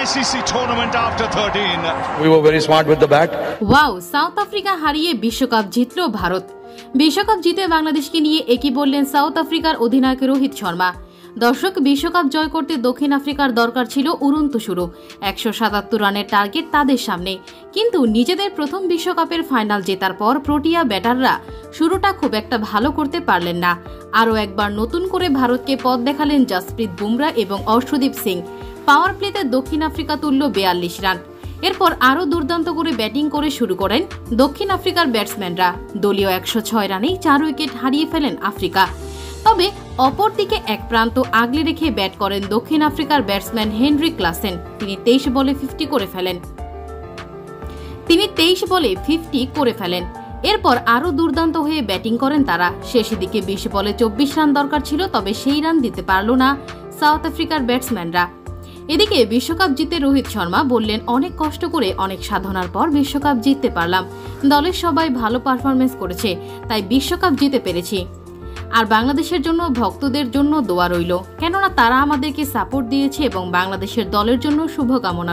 ICC tournament after 13. We were very smart with the bat. Wow, south Africa হারিয়ে বিশ্বকাপ জিতল ভারত। বিশ্বকাপ জিতে বাংলাদেশকে নিয়ে একই বললেন সাউথ আফ্রিকার অধিনায়ক রোহিত শর্মা। দর্শক, বিশ্বকাপ জয় করতে দক্ষিণ আফ্রিকার দরকার ছিল উড়ন্ত শুরু। 177 রানের টার্গেট তাদের সামনে, কিন্তু নিজেদের প্রথম বিশ্বকাপের ফাইনাল জেতার পর প্রোটিয়া ব্যাটাররা শুরুটা খুব একটা ভালো করতে পারলেন না। আরও একবার নতুন করে ভারতকে পথ দেখালেন জসপ্রীত বুমরা এবং অর্শদীপ সিং। পাওয়ার প্লেতে দক্ষিণ আফ্রিকা তুলল 42 রান। এরপর আরও দুর্দান্ত করে ব্যাটিং করে শুরু করেন দক্ষিণ আফ্রিকার ব্যাটসম্যানরা। দলীয় 106 রানেই 4 উইকেট হারিয়ে ফেলেন আফ্রিকা। তবে অপরদিকে এক প্রান্ত আগলে রেখে ব্যাট করেন দক্ষিণ আফ্রিকার ব্যাটসম্যান হেনরিক ক্লাসেন। তিনি 23 বলে 50 করে ফেলেন। এরপর আরও দুর্দান্ত হয়ে ব্যাটিং করেন তারা। শেষের দিকে 20 বলে 24 রান দরকার ছিল, তবে সেই রান দিতে পারল না সাউথ আফ্রিকার ব্যাটসম্যানরা। এদিকে বিশ্বকাপ জিতে রোহিত শর্মা বললেন, অনেক কষ্ট করে অনেক সাধনার পর বিশ্বকাপ জিততে পারলাম। দলের সবাই ভালো পারফরমেন্স করেছে, তাই বিশ্বকাপ জিতে পেরেছি। আর বাংলাদেশের জন্য ভক্তদের জন্য দোয়া রইল, কেননা তারা আমাদেরকে সাপোর্ট দিয়েছে এবং বাংলাদেশের দলের জন্য শুভকামনা।